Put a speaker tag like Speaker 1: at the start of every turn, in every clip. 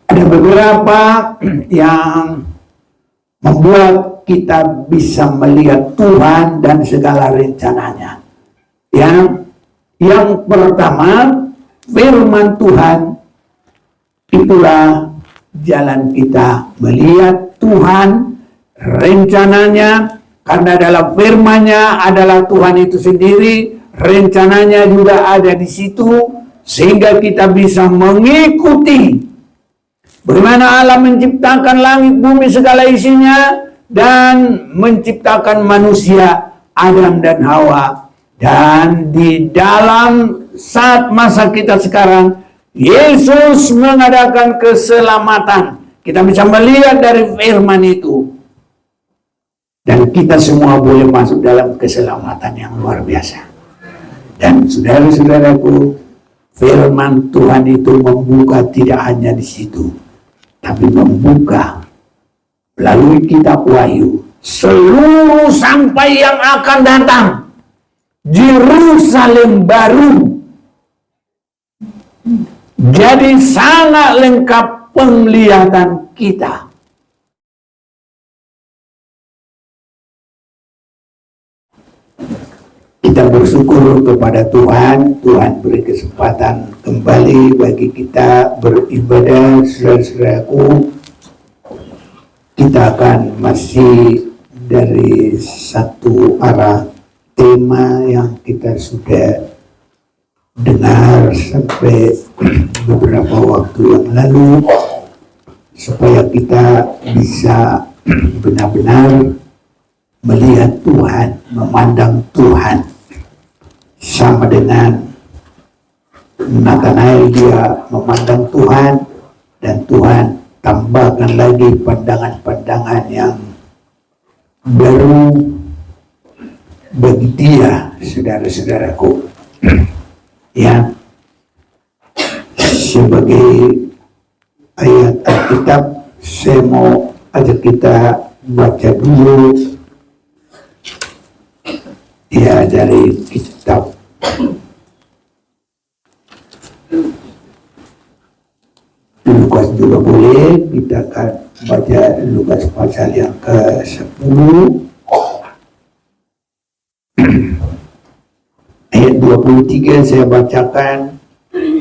Speaker 1: Ada beberapa yang membuat kita bisa melihat Tuhan dan segala rencananya. Yang pertama, firman Tuhan itulah jalan kita melihat Tuhan, rencananya, karena dalam firman-Nya adalah Tuhan itu sendiri, rencananya juga ada di situ, sehingga kita bisa mengikuti bagaimana Allah menciptakan langit, bumi, segala isinya, dan menciptakan manusia, Adam dan Hawa. Dan di dalam saat masa kita sekarang, Yesus mengadakan keselamatan. Kita bisa melihat dari firman itu. Dan kita semua boleh masuk dalam keselamatan yang luar biasa. Dan saudara-saudaraku, firman Tuhan itu membuka tidak hanya di situ, tapi membuka melalui kitab Wahyu seluruh sampai yang akan datang. Yerusalem baru. Jadi sangat lengkap penglihatan kita. Kita bersyukur kepada Tuhan. Tuhan beri kesempatan kembali bagi kita beribadah, saudara-saudaraku. Kita akan masih dari satu arah tema yang kita sudah dengar sampai beberapa waktu yang lalu, supaya kita bisa benar-benar melihat Tuhan, memandang Tuhan. Sama dengan Nathanael, dia memandang Tuhan, dan Tuhan tambahkan lagi pandangan-pandangan yang baru bagi dia, saudara-saudaraku. Ya, sebagai ayat Alkitab, saya mau ajak kita baca dulu ya dari kitab Lukas juga boleh. Kita akan baca Lukas pasal yang ke-10 ayat 23. Saya bacakan.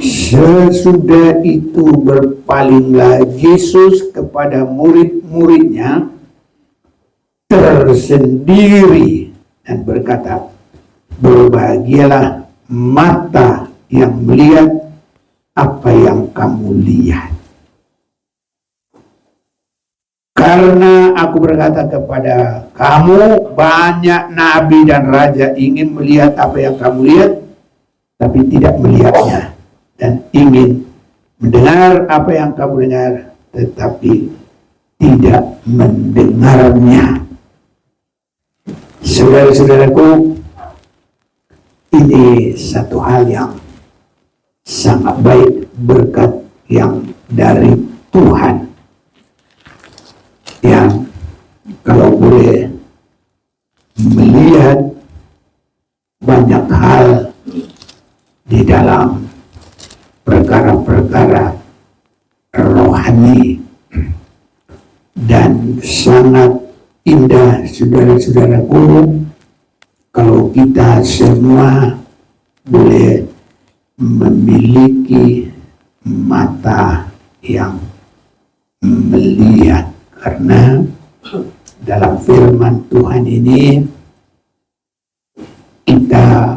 Speaker 1: Sesudah itu berpalinglah Yesus kepada murid-muridnya tersendiri dan berkata, berbahagialah mata yang melihat apa yang kamu lihat. Karena aku berkata kepada kamu, banyak nabi dan raja ingin melihat apa yang kamu lihat, tapi tidak melihatnya, dan ingin mendengar apa yang kamu dengar, tetapi tidak mendengarnya. Saudara-saudaraku, ini satu hal yang sangat baik, berkat yang dari Tuhan, yang kalau boleh melihat banyak hal di dalam perkara-perkara rohani, dan sangat indah, saudara-saudaraku, kalau kita semua boleh memiliki mata yang melihat. Karena dalam firman Tuhan ini kita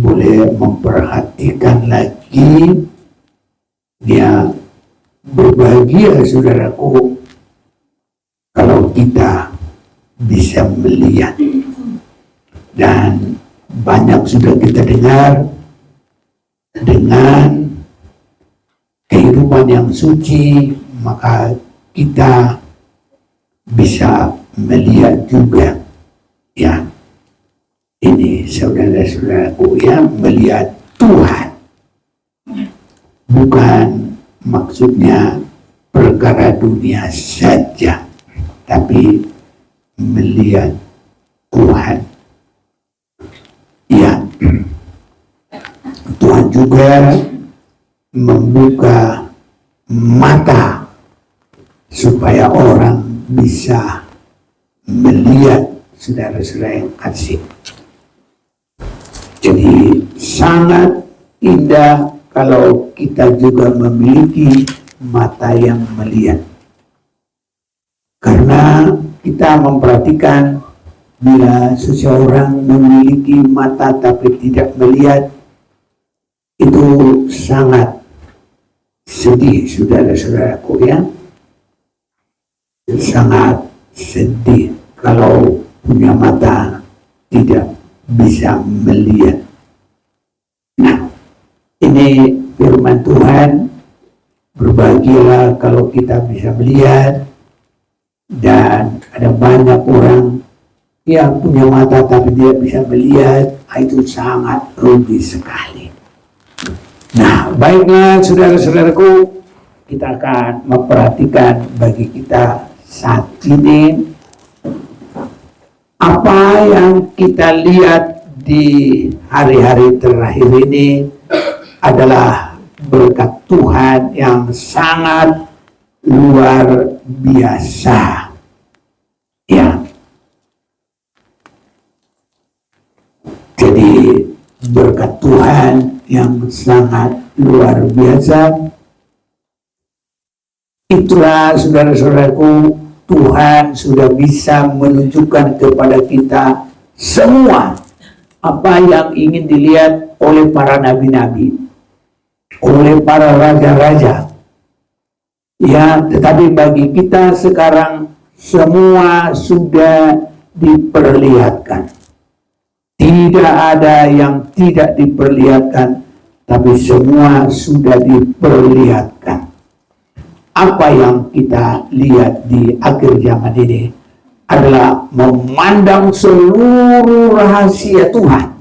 Speaker 1: boleh memperhatikan lagi, dia berbahagia, saudaraku, kalau kita bisa melihat. Dan banyak sudah kita dengar, dengan kehidupan yang suci, maka kita bisa melihat juga, ya, ini saudara-saudaraku, ya, melihat Tuhan. Bukan maksudnya perkara dunia saja, tapi melihat Tuhan. Ya, Tuhan juga membuka mata supaya orang bisa melihat saudara-saudara yang kasih. Jadi sangat indah kalau kita juga memiliki mata yang melihat. Karena kita memperhatikan bila seseorang memiliki mata tapi tidak melihat, itu sangat sedih, saudara-saudaraku ya. Sangat sedih kalau punya mata tidak bisa melihat. Nah, ini firman Tuhan, berbahagialah kalau kita bisa melihat. Dan ada banyak orang yang punya mata tapi tidak bisa melihat, itu sangat rugi sekali. Nah, baiklah saudara-saudaraku, kita akan memperhatikan bagi kita saat ini apa yang kita lihat di hari-hari terakhir ini adalah berkat Tuhan yang sangat luar biasa. Ya. Jadi berkat Tuhan yang sangat luar biasa. Itulah saudara-saudaraku, Tuhan sudah bisa menunjukkan kepada kita semua apa yang ingin dilihat oleh para nabi-nabi, oleh para raja-raja. Ya, tetapi bagi kita sekarang semua sudah diperlihatkan. Tidak ada yang tidak diperlihatkan, tapi semua sudah diperlihatkan. Apa yang kita lihat di akhir zaman ini adalah memandang seluruh rahasia Tuhan.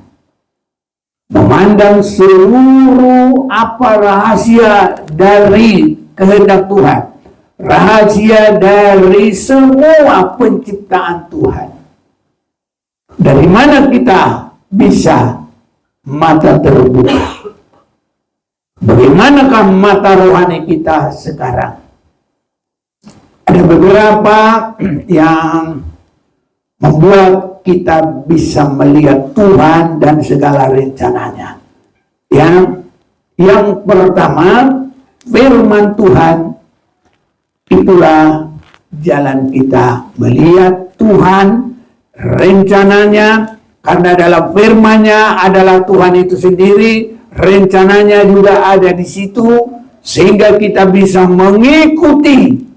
Speaker 1: Memandang seluruh apa rahasia dari kehendak Tuhan. Rahasia dari semua penciptaan Tuhan. Dari mana kita bisa mata terbuka? Bagaimanakah mata rohani kita sekarang? Ada beberapa yang membuat kita bisa melihat Tuhan dan segala rencananya. Yang pertama, firman Tuhan itulah jalan kita melihat Tuhan, rencananya, karena dalam firman-Nya adalah Tuhan itu sendiri, rencananya juga ada di situ, sehingga kita bisa mengikuti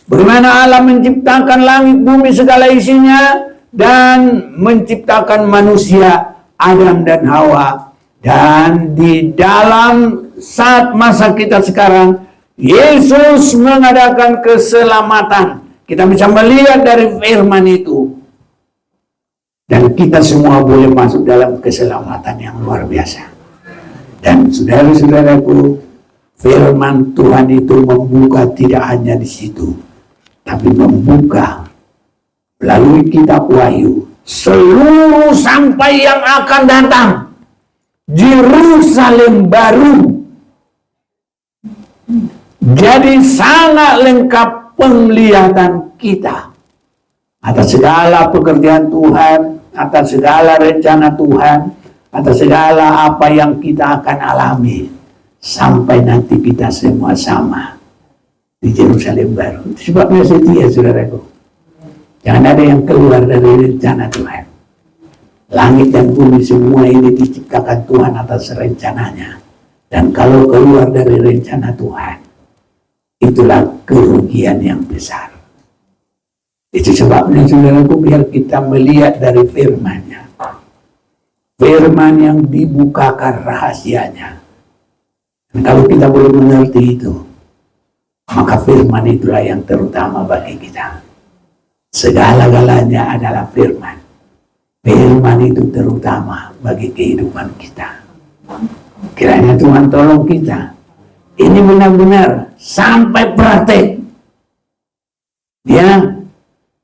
Speaker 1: bagaimana Allah menciptakan langit, bumi, segala isinya, dan menciptakan manusia, Adam dan Hawa. Dan di dalam saat masa kita sekarang, Yesus mengadakan keselamatan. Kita bisa melihat dari firman itu. Dan kita semua boleh masuk dalam keselamatan yang luar biasa. Dan saudara-saudaraku, firman Tuhan itu membuka tidak hanya di situ, tapi membuka melalui kitab Wahyu seluruh sampai yang akan datang. Yerusalem baru. Jadi sangat lengkap penglihatan kita atas segala pekerjaan Tuhan, atas segala rencana Tuhan, atas segala apa yang kita akan alami sampai nanti kita semua sama di Yerusalem baru. Sebabnya setia, saudaraku, jangan ada yang keluar dari rencana Tuhan. Langit dan bumi semua ini diciptakan Tuhan atas rencananya. Dan kalau keluar dari rencana Tuhan, itulah kerugian yang besar. Itu sebabnya, saudaraku, biar kita melihat dari firman-Nya. Firman yang dibukakan rahasianya. Dan kalau kita belum mengerti itu, maka firman itulah yang terutama bagi kita. Segala-galanya adalah firman. Firman itu terutama bagi kehidupan kita. Kiranya Tuhan tolong kita. Ini benar-benar sampai praktek. Ya,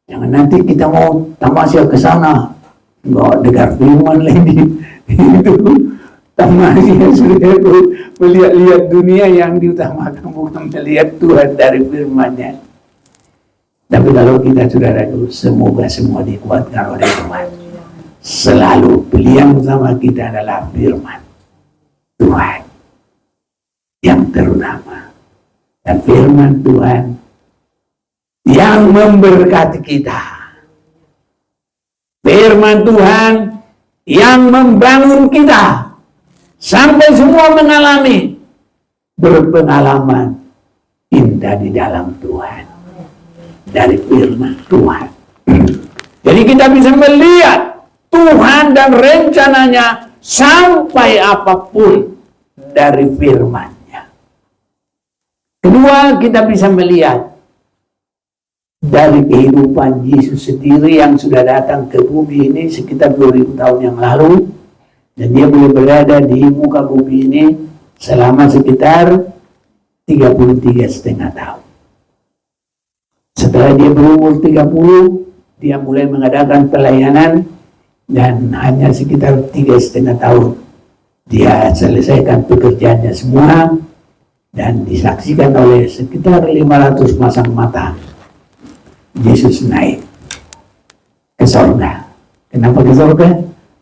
Speaker 1: jangan nanti kita mau tamasya ke sana, nggak dengar firman lagi. Itu tamasya sudah melihat-lihat dunia yang diutamakan, bukan melihat Tuhan dari firman-Nya. Tapi kalau kita saudaraku, semoga semua dikuatkan oleh Tuhan. Selalu pilihan utama kita adalah firman Tuhan yang terutama. Dan firman Tuhan yang memberkati kita. Firman Tuhan yang membangun kita. Sampai semua mengalami berpengalaman indah di dalam Tuhan. Dari firman Tuhan. Jadi kita bisa melihat Tuhan dan rencananya sampai apapun dari firman-Nya. Kedua, kita bisa melihat dari kehidupan Yesus sendiri yang sudah datang ke bumi ini sekitar 2000 tahun yang lalu, dan dia boleh berada di muka bumi ini selama sekitar 33,5 tahun. Setelah dia berumur 30, dia mulai mengadakan pelayanan, dan hanya sekitar 3,5 tahun dia selesaikan pekerjaannya semua, dan disaksikan oleh sekitar 500 pasang mata. Yesus naik ke sorga. Kenapa ke sorga?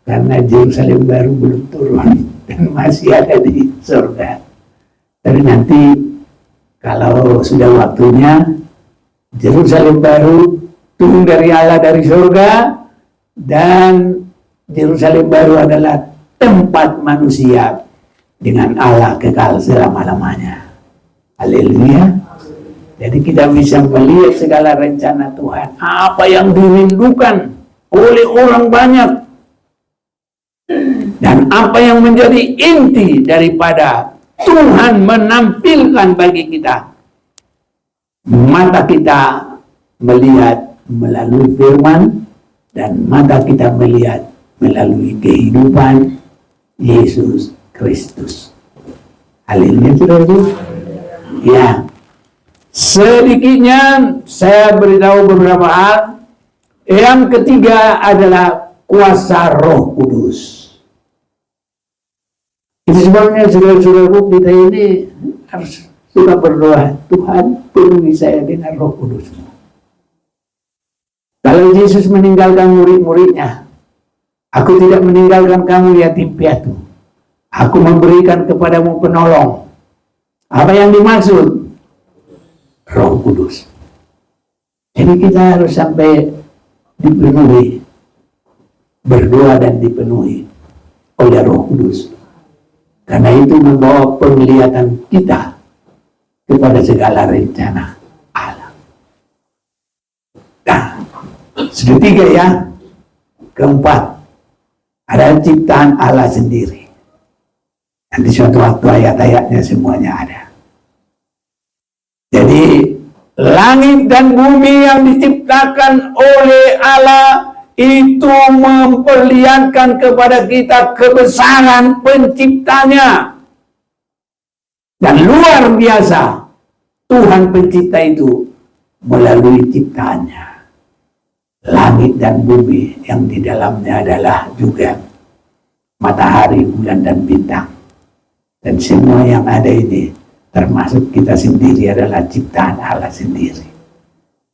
Speaker 1: Karena Yerusalem baru belum turun dan masih ada di sorga. Tapi nanti kalau sudah waktunya, Yerusalem baru turun dari Allah dari sorga, dan Yerusalem baru adalah tempat manusia dengan Allah kekal selama-lamanya. Haleluya. Jadi kita bisa melihat segala rencana Tuhan, apa yang dirindukan oleh orang banyak, dan apa yang menjadi inti daripada Tuhan menampilkan bagi kita. Mata kita melihat melalui firman, dan mata kita melihat melalui kehidupan Yesus Kristus. Haleluya, saudara. Ya, sedikitnya saya beritahu beberapa hal. Yang ketiga adalah kuasa Roh Kudus. Itu sebabnya saudara-saudaraku, kita ini harus suka berdoa, Tuhan penuhi saya dengan Roh Kudus. Kalau Yesus meninggalkan murid-muridnya, aku tidak meninggalkan kamu yatim piatu, aku memberikan kepadamu penolong. Apa yang dimaksud? Roh Kudus. Jadi kita harus sampai dipenuhi, berdoa dan dipenuhi oleh Roh Kudus. Karena itu membawa penglihatan kita kepada segala rencana Allah. Nah, sudah tiga ya. Keempat, ada ciptaan Allah sendiri. Nanti suatu waktu ayat-ayatnya semuanya ada. Jadi langit dan bumi yang diciptakan oleh Allah itu memperlihatkan kepada kita kebesaran penciptanya. Dan luar biasa Tuhan pencipta itu melalui ciptaannya. Langit dan bumi yang di dalamnya adalah juga matahari, bulan, dan bintang. Dan semua yang ada ini, termasuk kita sendiri, adalah ciptaan Allah sendiri.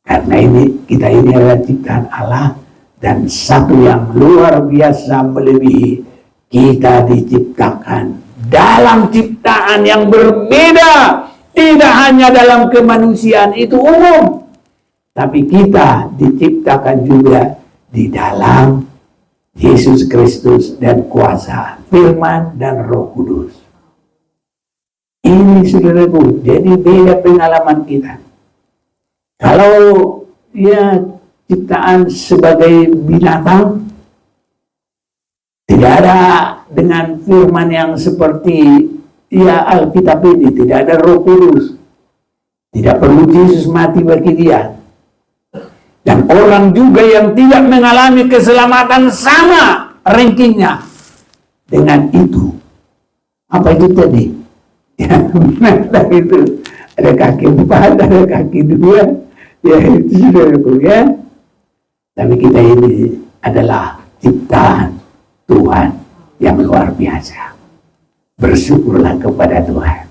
Speaker 1: Karena kita ini adalah ciptaan Allah, dan satu yang luar biasa melebihi, kita diciptakan dalam ciptaan yang berbeda. Tidak hanya dalam kemanusiaan itu umum, tapi kita diciptakan juga di dalam Yesus Kristus dan kuasa firman dan Roh Kudus. Ini saudaraku, jadi beda pengalaman kita. Kalau ya ciptaan sebagai binatang, tidak ada dengan firman yang seperti ya Alkitab ini, tidak ada Roh Kudus. Tidak perlu Yesus mati bagi dia. Dan orang juga yang tidak mengalami keselamatan sama rankingnya dengan itu. Apa itu tadi? Ya, binatang itu ada kaki 4, ada kaki 2, ya itu sudah ya. Tapi kita ini adalah ciptaan Tuhan yang luar biasa. Bersyukurlah kepada Tuhan.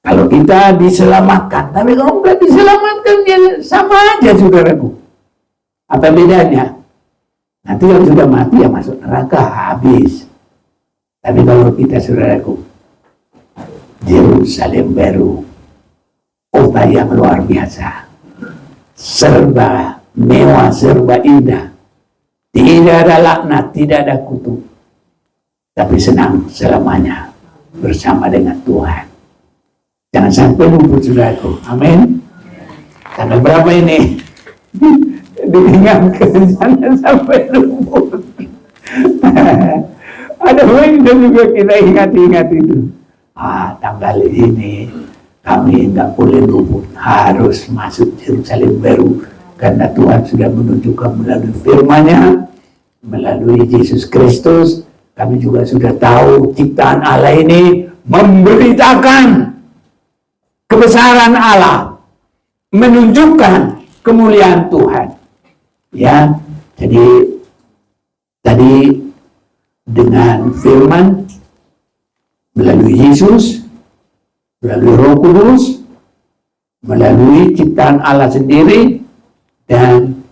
Speaker 1: Kalau kita diselamatkan, tapi kalau nggak diselamatkan, ya sama aja, saudaraku. Apa bedanya? Nanti kalau sudah mati ya masuk neraka, habis. Tapi kalau kita, saudaraku, Yerusalem baru, kota yang luar biasa, serba mewah, serba indah, tidak ada laknat, tidak ada kutuk, tapi senang selamanya bersama dengan Tuhan. Jangan sampai luput, saudaraku. Amin. Tanggal berapa ini? Diingatkan, jangan sampai luput. Ada yang juga kita ingat-ingat itu. Tanggal ini kami nggak boleh luput, harus masuk Yerusalem baru, karena Tuhan sudah menunjukkan melalui firman-Nya, melalui Yesus Kristus. Kami juga sudah tahu ciptaan Allah ini memberitakan kebesaran Allah, menunjukkan kemuliaan Tuhan. Ya, jadi tadi dengan firman, melalui Yesus, melalui Roh Kudus, melalui ciptaan Allah sendiri, dan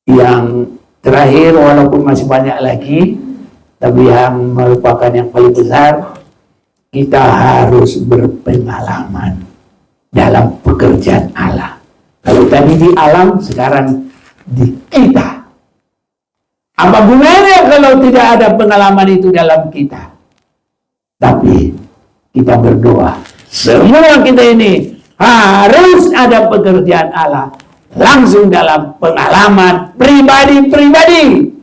Speaker 1: yang terakhir, walaupun masih banyak lagi, tapi yang merupakan yang paling besar, kita harus berpengalaman dalam pekerjaan Allah. Kalau tadi di alam, sekarang di kita. Apa gunanya kalau tidak ada pengalaman itu dalam kita? Tapi kita berdoa, semua kita ini harus ada pekerjaan Allah langsung dalam pengalaman pribadi-pribadi,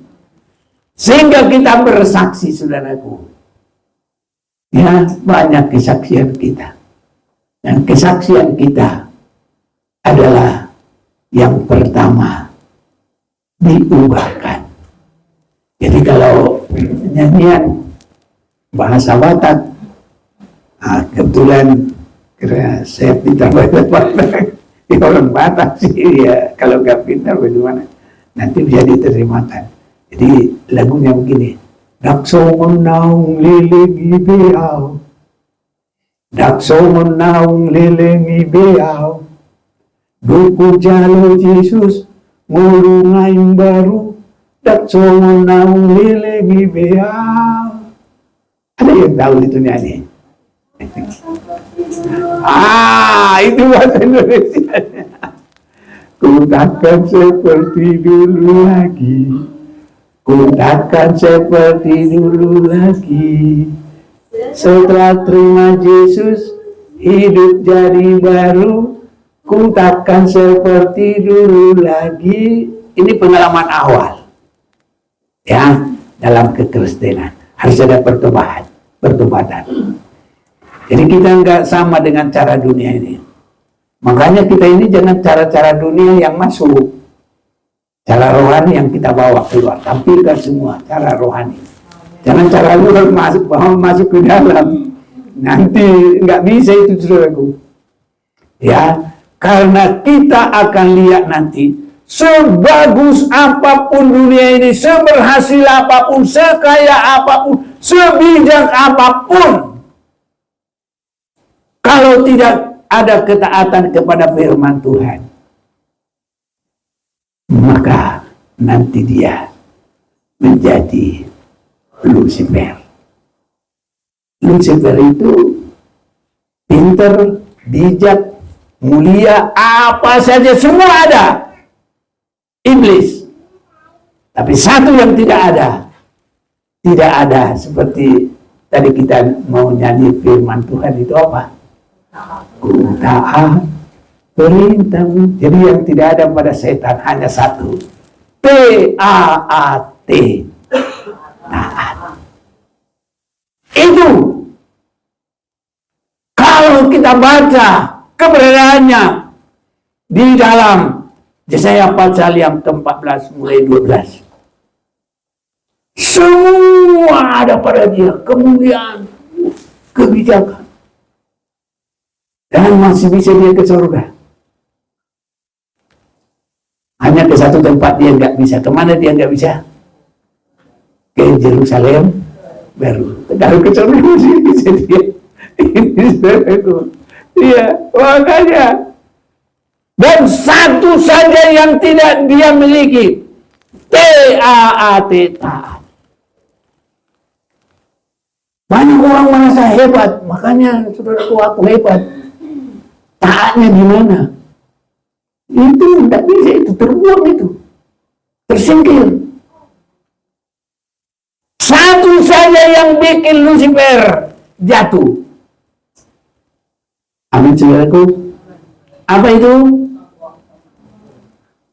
Speaker 1: sehingga kita bersaksi, saudaraku. Ya, banyak kesaksian kita, dan kesaksian kita adalah yang pertama, diubahkan. Jadi kalau nyanyian bahasa Batak, kebetulan karena saya pintar bahasa Batak, ya orang Batak sih, ya kalau nggak pintar bagaimana, nanti bisa diterjemahkan. Jadi lagunya begini, dakso menaung lilengi beau, dakso menaung lilengi beau, duku jalo Yesus ngurungain baru, dakso menaung lilengi beau. Ada yang tahu itu nyanyi? Itu bahasa Indonesia. Ku takkan seperti dulu lagi, ku takkan seperti dulu lagi. Setelah terima Yesus, hidup jadi baru, ku takkan seperti dulu lagi. Ini pengalaman awal, ya, dalam kekristenan harus ada pertobatan. Jadi kita nggak sama dengan cara dunia ini. Makanya kita ini jangan cara-cara dunia yang masuk, cara rohani yang kita bawa keluar, tampilkan semua cara rohani. Jangan cara luar masuk ke dalam. Nanti nggak bisa itu, saudaraku. Ya, karena kita akan lihat nanti, sebagus apapun dunia ini, seberhasil apapun, sekaya apapun, sebijak apapun, kalau tidak ada ketaatan kepada firman Tuhan, maka nanti dia menjadi Lucifer. Lucifer itu pintar, bijak, mulia, apa saja semua ada. Iblis. Tapi satu yang tidak ada seperti tadi kita mau nyanyi firman Tuhan itu apa? Ku taat perintahmu. Jadi yang tidak ada pada setan hanya satu, T-A-A-T, taat. Itu kalau kita baca keberadaannya di dalam Yesaya pasal yang ke-14 mulai 12. Semua ada pada dia, kemuliaan, kebijakan. Dan masih bisa dia ke surga. Hanya ke satu tempat dia nggak bisa. Kemana dia nggak bisa? Ke Yerusalem baru. Kalau ke surga masih bisa dia. Ini saudaraku. Iya, makanya. Dan satu saja yang tidak dia miliki, T-A-A-T, taat. Banyak orang merasa hebat, makanya saudaraku aku hebat. Taatnya di mana? Itu tidak bisa, itu terbuang, itu tersingkir. Satu saja yang bikin Lucifer jatuh. Amin, saudaraku. Apa itu?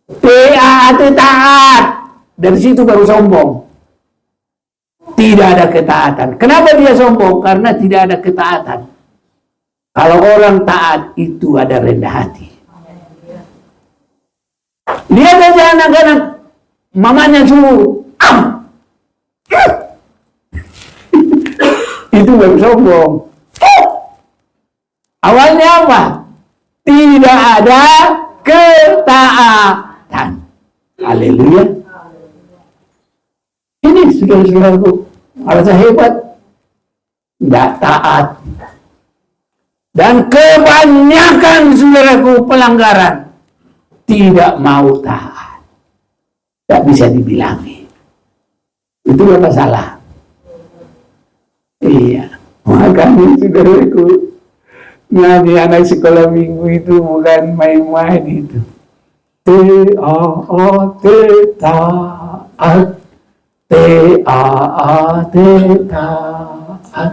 Speaker 1: T-A-A-T, taat. Dari situ baru sombong. Tidak ada ketaatan. Kenapa dia sombong? Karena tidak ada ketaatan. Kalau orang taat itu ada rendah hati. Lihat aja anak-anak, mamanya suruh, itu baru sombong. Awalnya apa? Tidak ada ketaatan. Haleluya. Ini saudara-saudaraku, merasa hebat, tidak taat. Dan kebanyakan saudaraku pelanggaran tidak mau taat. Tidak bisa dibilangi. Itu apa salah? Iya. Makanya saudaraku, ngaji anak sekolah minggu itu bukan main-main itu. T-A-A-T, taat. T-A-A-T, taat.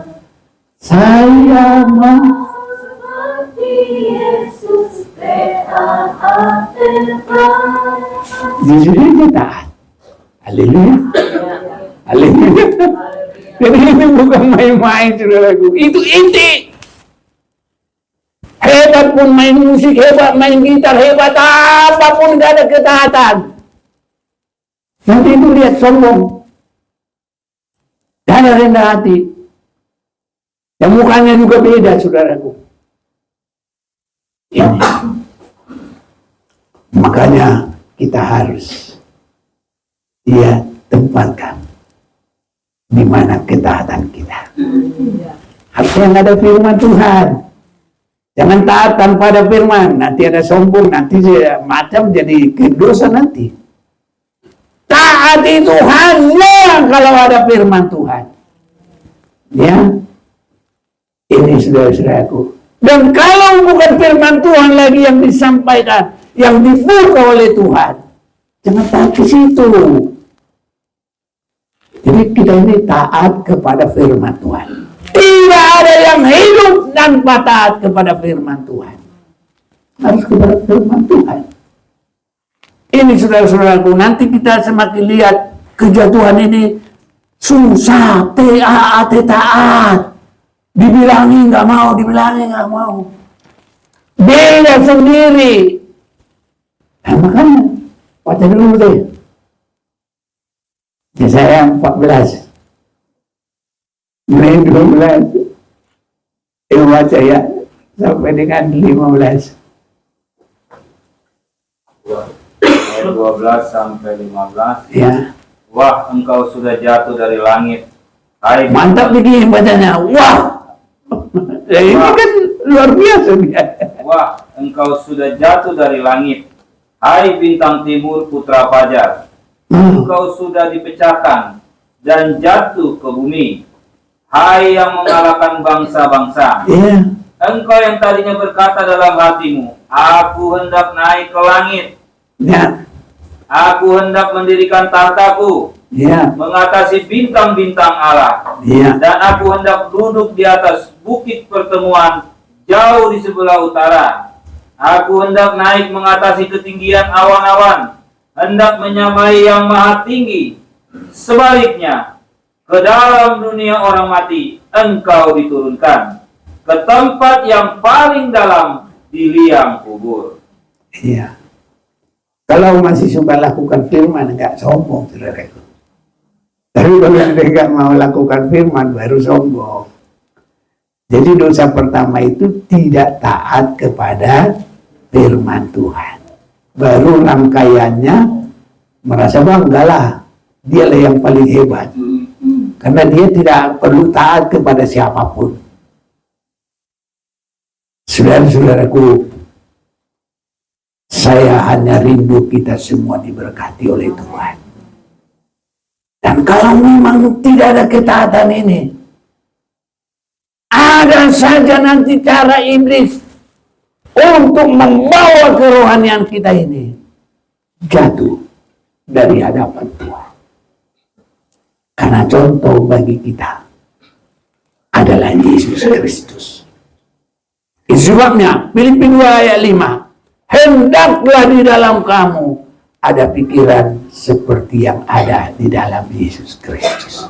Speaker 1: Saya mau seperti Yesus, T-A-A-T, taat. Jujur aja taat. Haleluya. Haleluya. Jadi itu bukan main-main, saudaraku. Itu inti. Hebat pun main musik, hebat main gitar, hebat apapun, gak ada ketaatan. Nanti itu lihat sombong. Gak ada rendah hati. Dan mukanya juga beda, saudaraku. Ini. Makanya kita harus tempatkan di mana ketaatan kita. Harusnya ada firman Tuhan. Jangan taat tanpa ada firman. Nanti ada sombong, nanti macam jadi dosa nanti. Taat itu hanya kalau ada firman Tuhan. Ya, ini saudara-saudaraku. Dan kalau bukan firman Tuhan lagi yang disampaikan, yang dibuka oleh Tuhan, jangan taat ke situ. Jadi kita ini taat kepada firman Tuhan. Tidak ada yang hidup tanpa taat kepada firman Tuhan. Harus kepada firman Tuhan. Ini saudara-saudaraku, nanti kita semakin lihat kejatuhan ini susah, T-A-A-T, taat. Dibilangi nggak mau, dibilangi nggak mau. Beda sendiri. Nah, makanya, baca dulu deh. Yesaya 14. Mulai 12. Baca ya, sampai dengan 15.
Speaker 2: 12 sampai 15.
Speaker 1: Ya.
Speaker 2: Wah, engkau sudah jatuh dari langit. Hai,
Speaker 1: mantap begini bacanya. Wah. Ya, ini kan luar biasa dia.
Speaker 2: Wah, engkau sudah jatuh dari langit. Hai bintang timur putra fajar. Engkau sudah dipecahkan dan jatuh ke bumi. Hai yang mengalahkan bangsa-bangsa.
Speaker 1: Yeah.
Speaker 2: Engkau yang tadinya berkata dalam hatimu, aku hendak naik ke langit.
Speaker 1: Yeah.
Speaker 2: Aku hendak mendirikan tahtaku, mengatasi bintang-bintang Allah. Dan aku hendak duduk di atas bukit pertemuan jauh di sebelah utara. Aku hendak naik mengatasi ketinggian awan-awan, hendak menyamai yang maha tinggi. Sebaliknya, ke dalam dunia orang mati engkau diturunkan, ke tempat yang paling dalam di liang kubur.
Speaker 1: Iya. Kalau masih suka lakukan firman, enggak sombong, saudaraku. Tapi kalau dia enggak mau lakukan firman, baru sombong. Jadi dosa pertama itu tidak taat kepada firman Tuhan. Baru rangkaiannya merasa banggalah, dialah yang paling hebat. Karena dia tidak perlu taat kepada siapapun. Saudara-saudaraku, saya hanya rindu kita semua diberkati oleh Tuhan. Dan kalau memang tidak ada ketaatan ini, ada saja nanti cara iblis untuk membawa kerohanian kita ini jatuh dari hadapan Tuhan. Karena contoh bagi kita adalah Yesus Kristus. Itu sebabnya Filipi 2 ayat 5, hendaklah di dalam kamu ada pikiran seperti yang ada di dalam Yesus Kristus,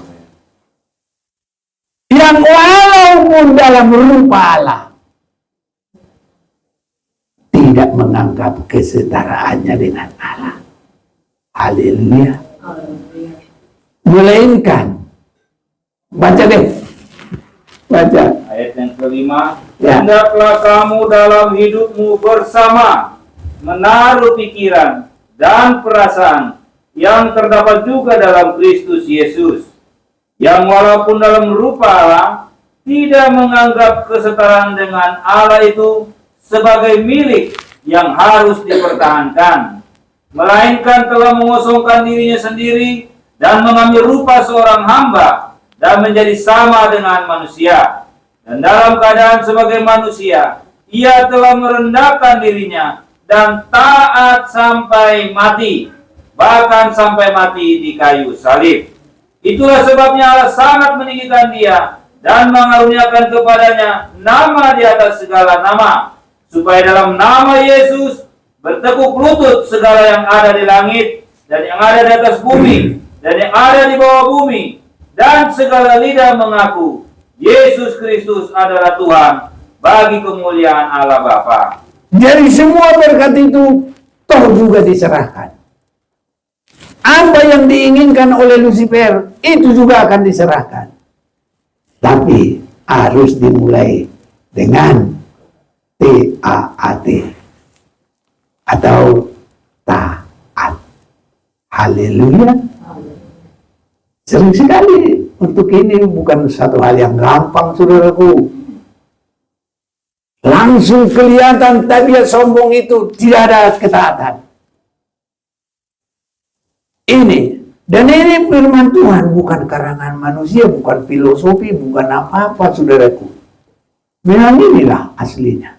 Speaker 1: yang walaupun dalam rupa Allah tidak menganggap kesetaraannya dengan Allah. Haleluya. Melainkan, baca deh, baca
Speaker 2: Ayat yang kelima,
Speaker 1: ya.
Speaker 2: Hendaklah kamu dalam hidupmu bersama menaruh pikiran dan perasaan yang terdapat juga dalam Kristus Yesus, yang walaupun dalam rupa Allah tidak menganggap kesetaraan dengan Allah itu sebagai milik yang harus dipertahankan, melainkan telah mengosongkan dirinya sendiri dan mengambil rupa seorang hamba dan menjadi sama dengan manusia. Dan dalam keadaan sebagai manusia, ia telah merendahkan dirinya dan taat sampai mati, bahkan sampai mati di kayu salib. Itulah sebabnya Allah sangat meninggikan dia dan mengaruniakan kepadanya nama di atas segala nama, supaya dalam nama Yesus bertekuk lutut segala yang ada di langit dan yang ada di atas bumi dan yang ada di bawah bumi, dan segala lidah mengaku Yesus Kristus adalah Tuhan, bagi kemuliaan Allah Bapa.
Speaker 1: Jadi semua berkat itu toh juga diserahkan. Apa yang diinginkan oleh Lucifer itu juga akan diserahkan. Tapi harus dimulai dengan TAAT atau taat. Haleluya. Sering sekali untuk ini bukan satu hal yang gampang, saudaraku. Langsung kelihatan tabiat sombong itu tidak ada ketaatan. Dan ini firman Tuhan, bukan karangan manusia, bukan filosofi, bukan apa-apa, saudaraku. Memang inilah aslinya.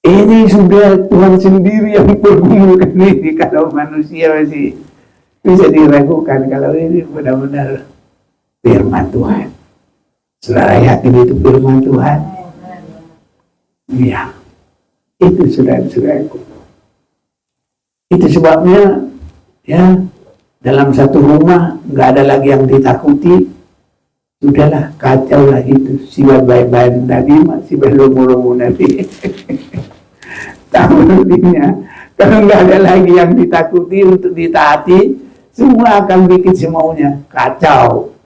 Speaker 1: Ini sudah Tuhan sendiri yang pergumulkan ini. Kalau manusia masih bisa diragukan, kalau ini benar-benar firman Tuhan. Saudara yakin itu firman Tuhan? Ya, itu saudara-saudaraku. Itu sebabnya, ya, dalam satu rumah nggak ada lagi yang ditakuti. Sudahlah, kacau lah itu. Si baik-baik Nabi, si belum Nabi. Tahu artinya, kalau nggak ada lagi yang ditakuti untuk ditaati, semua akan bikin semaunya. Kacau.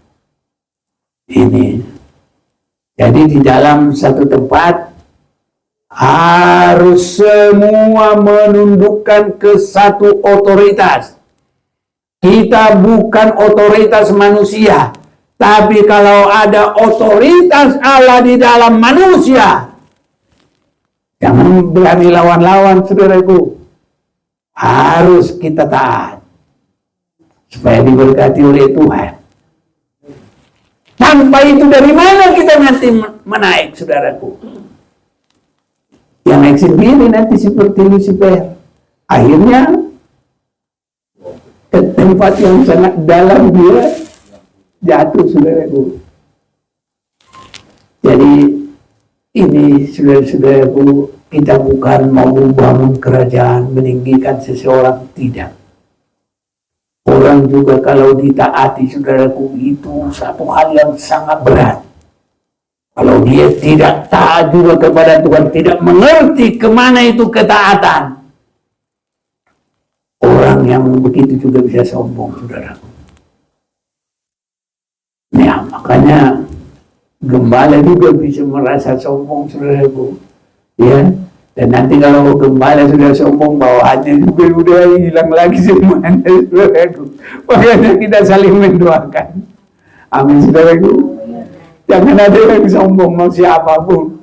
Speaker 1: Ini. Jadi di dalam satu tempat, harus semua menundukkan ke satu otoritas. Kita bukan otoritas manusia, tapi kalau ada otoritas Allah di dalam manusia, jangan berani lawan-lawan, saudaraku. Harus kita taat supaya diberkati oleh Tuhan. Tanpa itu dari mana kita nanti menaik, saudaraku? Yang naik sendiri nanti seperti Lucifer. Akhirnya ke tempat yang sangat dalam dia jatuh, saudaraku. Jadi ini, saudara-saudaraku, kita bukan mau membangun kerajaan, meninggikan seseorang, tidak. Orang juga kalau ditaati, saudaraku, itu satu hal yang sangat berat. Kalau dia tidak taat juga kepada Tuhan, tidak mengerti kemana itu ketaatan, orang yang begitu juga bisa sombong, saudaraku. Ya, makanya gembala juga bisa merasa sombong, saudaraku. Ya, dan nanti kalau gembala sudah sombong, bawahannya juga udah hilang lagi semuanya, saudaraku. Makanya kita saling mendoakan. Amin, saudaraku. Jangan ada yang sombong mau siapapun.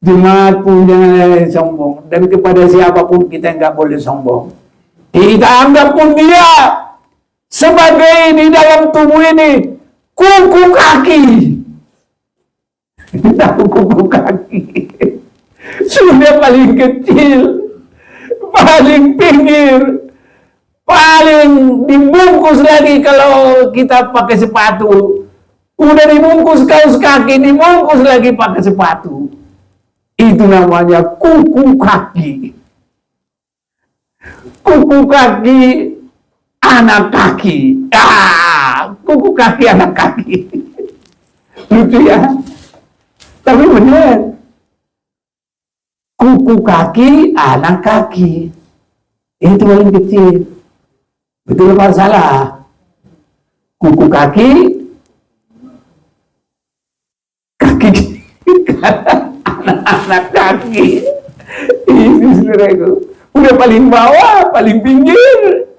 Speaker 1: Jemaat pun jangan ada yang sombong. Dan kepada siapapun kita nggak boleh sombong. Kita anggap pun dia sebagai di dalam tubuh ini kuku kaki. Tahu kuku kaki. Sudah paling kecil, paling pinggir, paling dibungkus lagi kalau kita pakai sepatu. Udah dibungkus kaos kaki, dibungkus lagi pakai sepatu. Itu namanya kuku kaki. Kuku kaki anak kaki. Kuku kaki anak kaki. Lucu ya? Tapi benar. Kuku kaki anak kaki. Itu paling kecil. Betul apa salah? Kuku kaki anak kaki. Ini saudaraku, udah paling bawah, paling pinggir,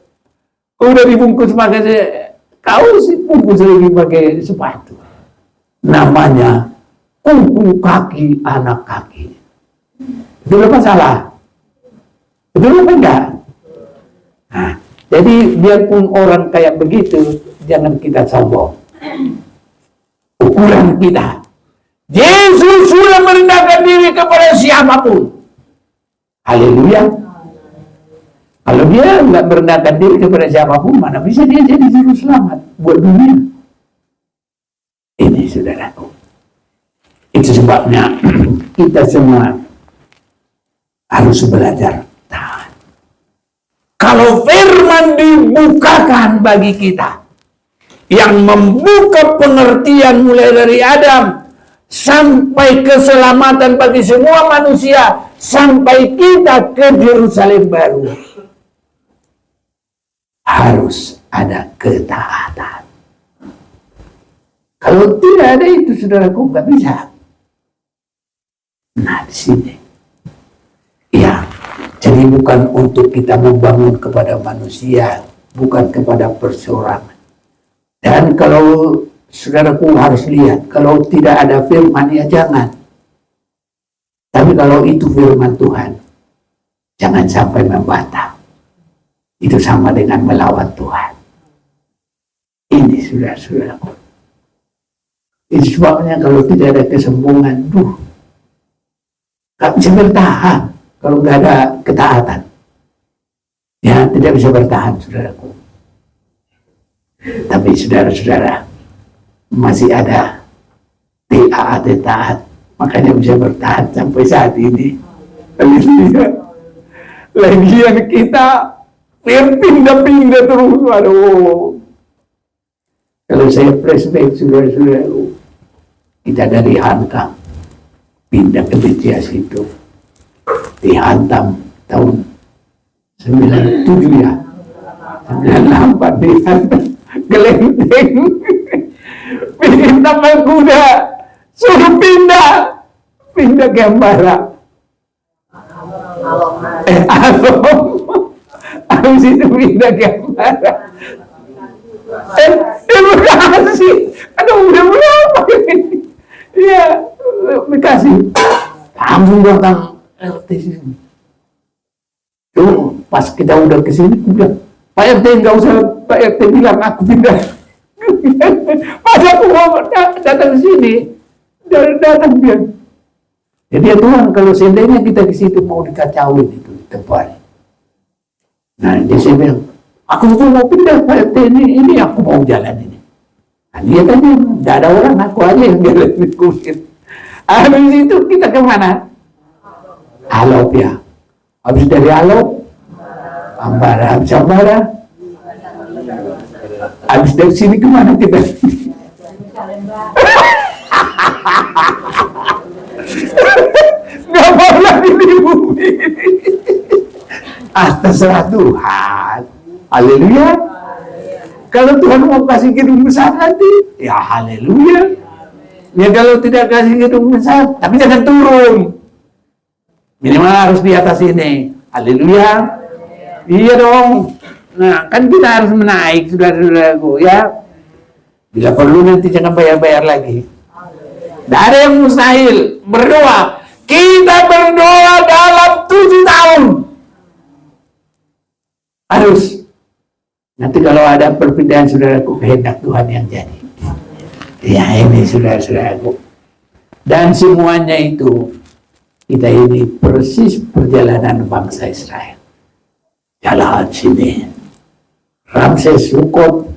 Speaker 1: udah dibungkus pakai kaos, bungkus lagi pakai sepatu. Namanya kuku kaki anak kaki. Betul apa salah? Betul apa enggak? Nah, jadi biarpun orang kayak begitu, jangan kita sombong. Ukuran kita. Yesus sudah merendahkan diri kepada siapapun. Haleluya. Kalau dia nggak merendahkan diri kepada siapapun, mana bisa dia jadi juru selamat buat dunia? Ini saudaraku. Itu sebabnya kita semua harus belajar tahan. Kalau firman dibukakan bagi kita, yang membuka pengertian mulai dari Adam sampai keselamatan bagi semua manusia, sampai kita ke Yerusalem baru, harus ada ketaatan. Kalau tidak ada itu, saudaraku, nggak bisa. Nah, di sini, ya, jadi bukan untuk kita membangun kepada manusia, bukan kepada perseorangan. Dan kalau saudaraku harus lihat, kalau tidak ada firman, ya jangan. Tapi kalau itu firman Tuhan, jangan sampai membantah. Itu sama dengan melawan Tuhan. Ini saudara-saudaraku. Itu sebabnya kalau tidak ada kesombongan, gak bisa bertahan kalau nggak ada ketaatan. Ya, tidak bisa bertahan, saudaraku. Tapi saudara-saudara, masih ada taat, makanya bisa bertahan sampai saat ini. Lagian kita pindah-pindah terus. Aduh, kalau saya flashback, saudara-saudaraku, kita dari Hantam pindah ke BCA situ, di Hantam tahun 97 ya, 98 di Hantam Gelenteng. Bikin tambal kuda, suruh pindah ke Ambara. Alom. Habis itu pindah ke Ambara. Terima kasih. Aduh, udah berapa ini? Iya, dikasih. Langsung datang RT sini. Tuh, pas kita udah kesini, aku bilang, Pak RT nggak usah, Pak RT bilang aku pindah. Pas aku mau datang ke sini, datang dia. Jadi ya Tuhan, kalau seandainya kita di situ mau dikacauin itu tempat. Nah, dia saya bilang, aku mau pindah Pak RT ini aku mau jalan ini. Nah, dia tadi tidak ada orang, aku aja yang jalan di kulit. Habis itu kita kemana? Alop ya. Habis dari Alop, Ambara, habis Ambara. Habis dari sini kemana kita? Nggak boleh di bumi. Terserah Tuhan. Haleluya. Kalau Tuhan mau kasih gedung besar nanti, ya haleluya. Ya kalau tidak kasih gedung besar, tapi jangan turun. Minimal harus di atas ini. Haleluya. Iya dong. Nah, kan kita harus menaik, saudara-saudaraku, ya. Bila perlu nanti jangan bayar-bayar lagi. Tidak ada yang mustahil. Berdoa. Kita berdoa dalam 7 tahun. Harus. Nanti kalau ada perbedaan, saudaraku, kehendak Tuhan yang jadi. Ya, ini saudara-saudaraku. Dan semuanya itu, kita ini persis perjalanan bangsa Israel. Jalan sini. Ramses, Sukot,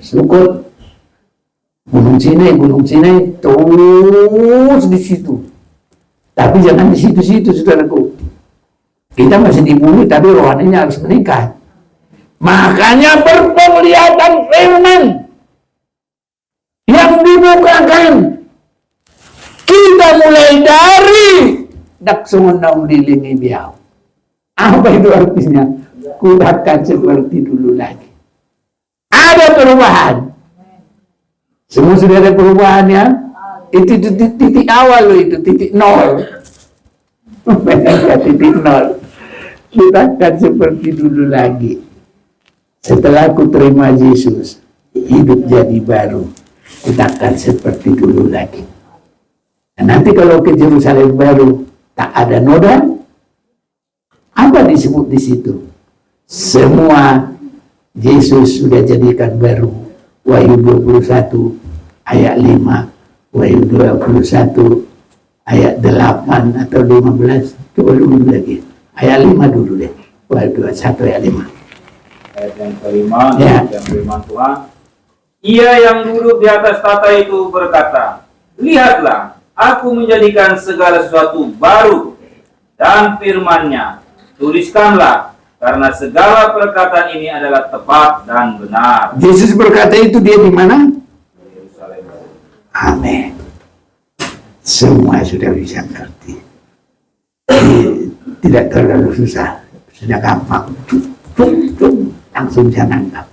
Speaker 1: Gunung Sinai, terus di situ. Tapi jangan di situ-situ, saudaraku. Kita masih di bumi, tapi rohaninya harus meningkat. Makanya berpenglihatan firman yang dibukakan. Kita mulai dari daksungon lilingi biau. Apa itu artinya? Kudahkan seperti dulu lagi. Ada perubahan. Semua sudah ada perubahannya. Itu titik awal loh, itu titik nol. Titik nol. Kudahkan seperti dulu lagi. Setelah aku terima Yesus, hidup jadi baru. Kudahkan seperti dulu lagi. Dan nanti kalau ke Yerusalem baru, tak ada noda. Apa disebut di situ? Semua Yesus sudah jadikan baru. Wahyu 21 ayat 5, Wahyu 21 ayat 8 atau 15. Coba dulu lagi. Ayat 5 dulu deh. Wahyu 21 ayat 5.
Speaker 2: Ayat yang kelima, yang firman Tuhan. Ia yang duduk di atas tahta itu berkata, lihatlah, aku menjadikan segala sesuatu baru, dan firman-Nya, tuliskanlah, karena segala perkataan ini adalah tepat dan benar.
Speaker 1: Yesus berkata itu dia di mana?
Speaker 2: Yerusalem.
Speaker 1: Amin. Semua sudah bisa ngerti. Tidak terlalu susah, sudah gampang. Langsung bisa nangkap.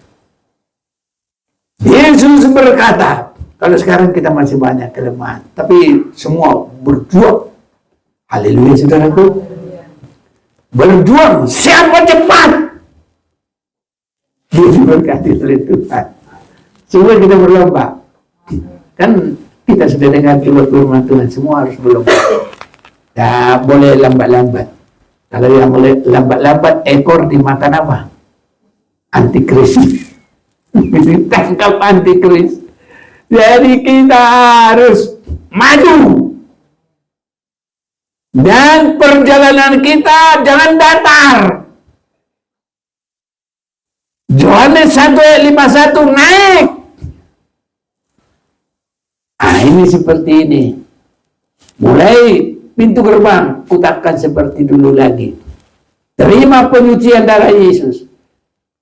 Speaker 1: Yesus berkata, kalau sekarang kita masih banyak kelemahan, tapi semua berjuang. Haleluya, saudaraku. Berjuang, siapa cepat? Dia diberkati oleh Tuhan. Semua kita berlomba. Kan kita sudah dengar firman Tuhan, semua harus berlomba. Tak boleh lambat-lambat. Kalau yang boleh lambat-lambat, ekor dimakan apa? Antikris. Ditangkap antikris. Jadi kita harus maju. Dan perjalanan kita jangan datar. Yohanes 1 ayat 51 naik. Ini seperti ini. Mulai pintu gerbang, kutakkan seperti dulu lagi. Terima penyucian darah Yesus.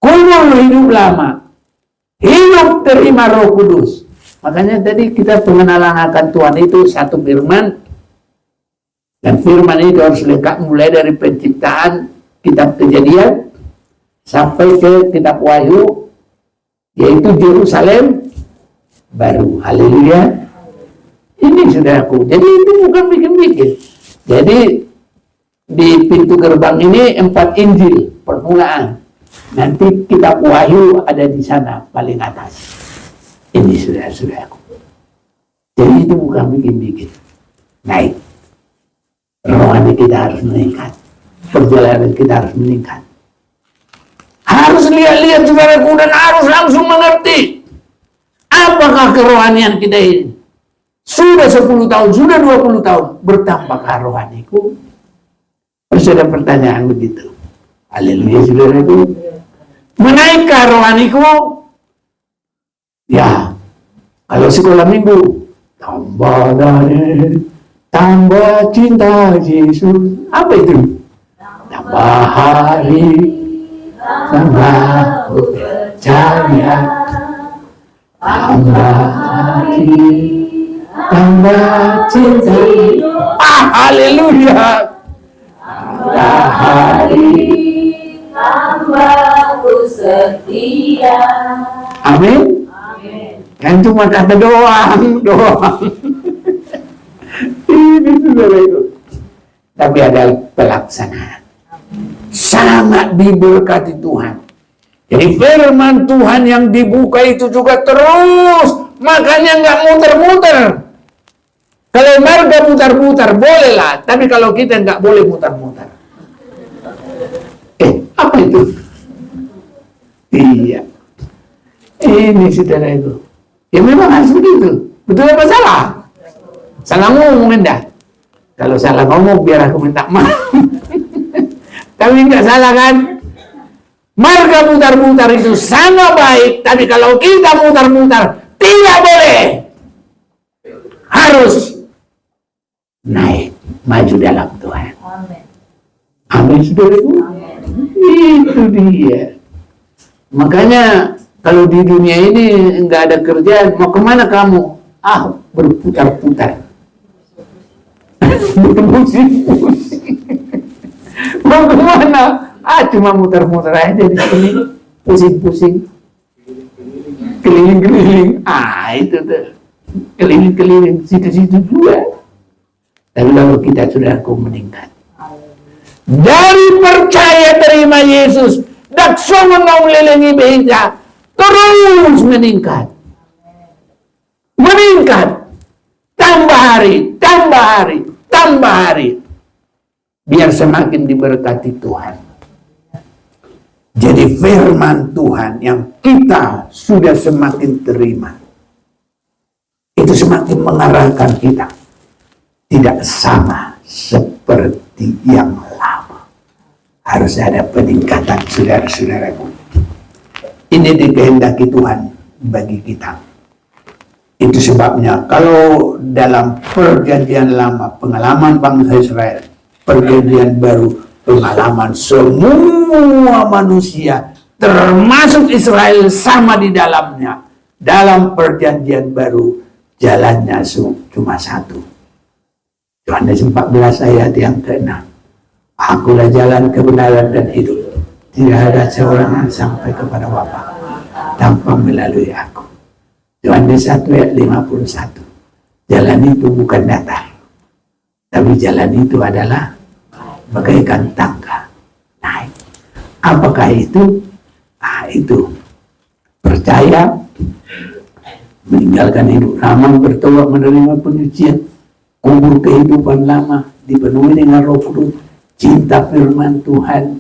Speaker 1: Kubur hidup lama. Hidup terima Roh Kudus. Makanya tadi kita pengenalan akan Tuhan itu satu firman. Dan firman itu harus lengkap mulai dari penciptaan kitab Kejadian sampai ke kitab Wahyu, yaitu Yerusalem baru. Haleluya. Ini saudaraku. Jadi itu bukan bikin-bikin. Jadi di pintu gerbang ini 4 Injil permulaan. Nanti kitab Wahyu ada di sana paling atas. Ini saudara-saudaraku. Jadi itu bukan bikin-bikin. Naik. Rohani kita harus meningkat. Perjalanan kita harus meningkat. Harus lihat-lihat saudaraku dan harus langsung mengerti. Apakah kerohanian kita ini? Sudah 10 tahun, sudah 20 tahun. Bertambahkah rohaniku? Harus ada pertanyaan begitu. Haleluya saudaraku. Menaikkah rohaniku? Ya. Kalau sekolah minggu, tambah dari, tambah cinta Yesus. Apa itu? Tambah hari, tambah percaya, tambah hari, tambah cinta. Haleluya. Tambah hari, tambah ku setia. Amin. Kan cuma kata doang. Ini saudara itu. Tapi ada pelaksanaan. Sangat diberkati Tuhan. Jadi firman Tuhan yang dibuka itu juga terus. Makanya nggak muter-muter. Kalau marga mutar-mutar bolehlah, tapi kalau kita nggak boleh mutar-mutar. Apa itu? Iya. Ini saudara itu. Ya memang harus begitu. Betul apa salah? Salah ngomong dah. Kalau salah ngomong biar aku minta maaf. Tapi nggak salah kan? Marga mutar-mutar itu sangat baik, tapi kalau kita mutar-mutar tidak boleh. Harus naik, maju dalam Tuhan. Amin, saudaraku. Itu dia. Makanya kalau di dunia ini nggak ada kerjaan, mau kemana kamu? Berputar-putar. Berpusing-pusing. Mau kemana? Cuma muter-muter aja di sini, pusing-pusing, keliling-keliling. Itu tuh, keliling-keliling situ-situ juga. Tapi kalau kita sudah meningkat, dari percaya terima Yesus, dak semua melilingi beja, terus meningkat, tambah hari, tambah hari, biar semakin diberkati Tuhan. Jadi firman Tuhan yang kita sudah semakin terima, itu semakin mengarahkan kita tidak sama seperti yang lama. Harus ada peningkatan, saudara-saudaraku. Ini dikehendaki Tuhan bagi kita. Itu sebabnya kalau dalam perjanjian lama, pengalaman bangsa Israel, perjanjian baru, pengalaman semua manusia, termasuk Israel sama di dalamnya. Dalam perjanjian baru, jalannya cuma satu. Yohanes 14 ayat yang ke-6. Akulah jalan, kebenaran, dan hidup. Tidak ada seorang yang sampai kepada Bapa tanpa melalui aku. Yohanes 1 ayat 51. Jalan itu bukan datar, tapi jalan itu adalah bagaikan tangga naik. Apakah itu? Itu percaya, meninggalkan hidup lama, bertobat, menerima penyucian, kubur kehidupan lama, dipenuhi dengan Roh Kudus, cinta firman Tuhan,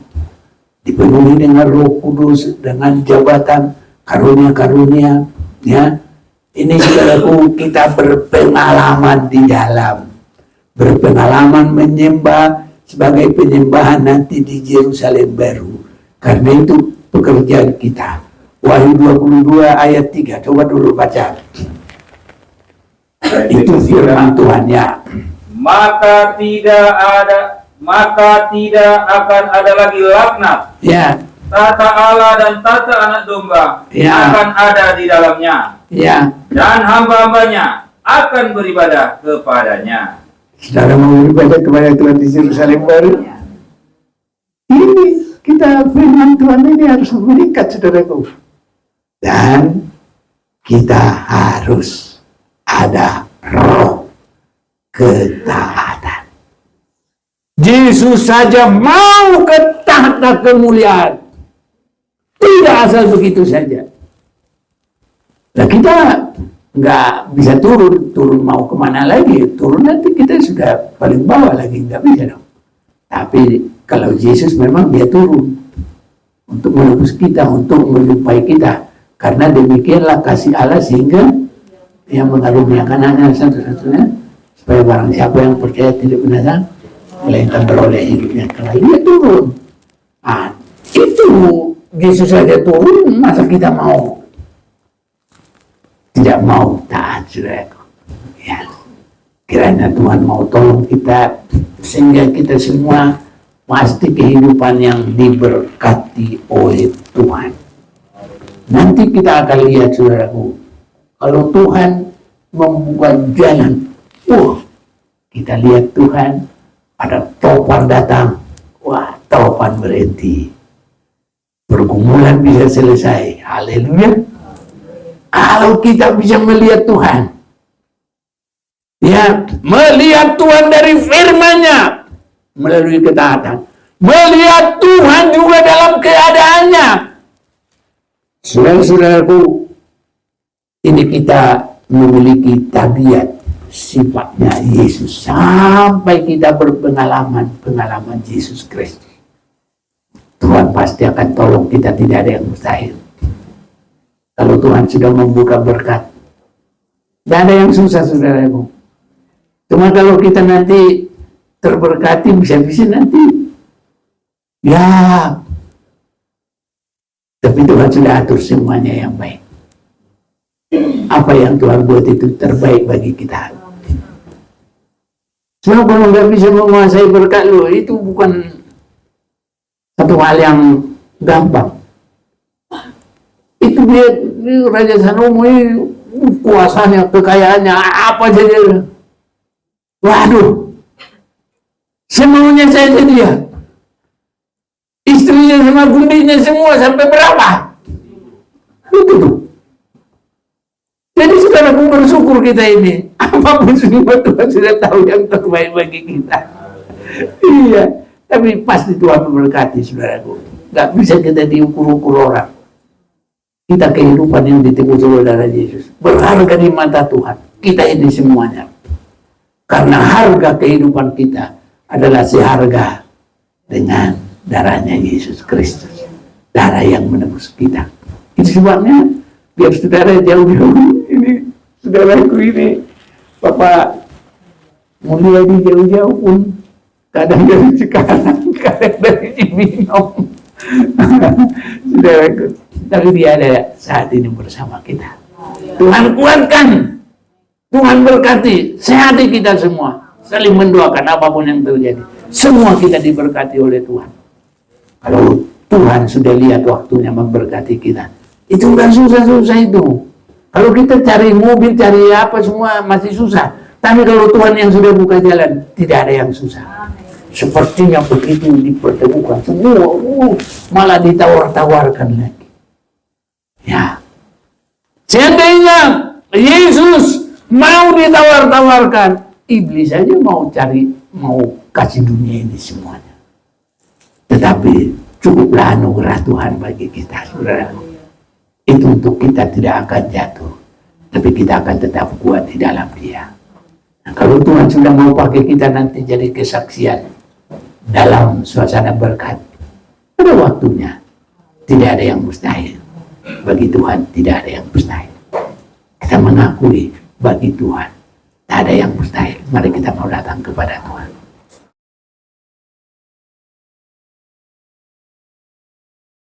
Speaker 1: dipenuhi dengan Roh Kudus, dengan jabatan, karunia-karunia, ya. Ini saudaraku, kita berpengalaman di dalam, berpengalaman menyembah sebagai penyembahan nanti di Yerusalem baru. Karena itu pekerjaan kita. Wahyu 22 ayat 3, coba dulu baca. Itu firman Tuhan, ya.
Speaker 2: Maka tidak akan ada lagi laknat.
Speaker 1: Ya.
Speaker 2: Tata Allah dan tata anak domba akan ada di dalamnya.
Speaker 1: Ya.
Speaker 2: Dan hamba-hambanya akan beribadah kepadanya.
Speaker 1: Saudara mau beribadah kepada Tuhan di Yerusalem baru? Ini kita firman Tuhan ini harus meningkat, saudaraku. Dan kita harus ada roh ketaatan. Yesus saja mau ke tahta kemuliaan. Tidak asal begitu saja. Nah, kita nggak bisa turun mau kemana lagi? Turun nanti kita sudah paling bawah lagi, nggak bisa dong. Tapi kalau Yesus memang dia turun untuk menebus kita, untuk menjumpai kita. Karena demikianlah kasih Allah sehingga yang mengaruniakan anaknya satu-satunya, supaya barang siapa yang percaya tidak binasa, melainkan beroleh hidupnya kekal. Dia turun. Itu Yesus saja turun, masa kita mau tidak mau taat, saudaraku? Ya. Kiranya Tuhan mau tolong kita sehingga kita semua pasti kehidupan yang diberkati oleh Tuhan. Nanti kita akan lihat, saudaraku, kalau Tuhan membuka jalan, kita lihat Tuhan ada topan datang, topan berhenti, pergumulan bisa selesai. Haleluya. Kalau kita bisa melihat Tuhan, ya, melihat Tuhan dari firman-Nya melalui ketaatan, melihat Tuhan juga dalam keadaannya. Saudara-saudaraku, ini kita memiliki tabiat sifatnya Yesus sampai kita berpengalaman Yesus Kristus. Tuhan pasti akan tolong kita, tidak ada yang mustahil. Kalau Tuhan sudah membuka berkat, tidak ada yang susah, saudaraku. Cuma kalau kita nanti terberkati, bisa-bisa nanti, ya, tapi Tuhan sudah atur semuanya yang baik. Apa yang Tuhan buat itu terbaik bagi kita. Sebab kalau nggak bisa menguasai berkat lo, itu bukan satu hal yang gampang. Itu dia Raja Salomo ini kuasanya, kekayaannya, apa saja. Waduh, semaunya saja dia. Istrinya sama gundinya semua sampai berapa? Itu tuh. Jadi saudaraku, bersyukur kita ini. Apapun semua Tuhan sudah tahu yang terbaik bagi kita. Iya, tapi pasti Tuhan memberkati, saudaraku. Gak bisa kita diukur-ukur orang. Kita kehidupan yang ditebus oleh darah Yesus berharga di mata Tuhan. Kita ini semuanya. Karena harga kehidupan kita adalah seharga dengan darahnya Yesus Kristus. Darah yang menebus kita. Itu sebabnya biar saudara jauh-jauh ini, saudaraku ini, Bapak mulia di jauh-jauh pun, kadang dari sekarang, kadang dari Cibinong. Saudaraku, tapi dia ada saat ini bersama kita. Tuhan kuatkan, Tuhan berkati, sehati kita semua, saling mendoakan apapun yang terjadi. Semua kita diberkati oleh Tuhan. Kalau Tuhan sudah lihat waktunya memberkati kita, itu bukan susah-susah itu. Kalau kita cari mobil, cari apa semua masih susah. Tapi kalau Tuhan yang sudah buka jalan, tidak ada yang susah. Sepertinya begitu dipertemukan semua, malah ditawar-tawarkan lagi. Ya, seandainya Yesus mau ditawar-tawarkan, iblis saja mau kasih dunia ini semuanya. Tetapi cukuplah anugerah Tuhan bagi kita, saudara. Itu untuk kita tidak akan jatuh, tapi kita akan tetap kuat di dalam Dia. Nah, kalau Tuhan sudah mau pakai kita nanti jadi kesaksian dalam suasana berkat, pada waktunya tidak ada yang mustahil. Bagi Tuhan tidak ada yang mustahil. Kita mengakui bagi Tuhan tak ada yang mustahil. Mari kita mau datang kepada Tuhan.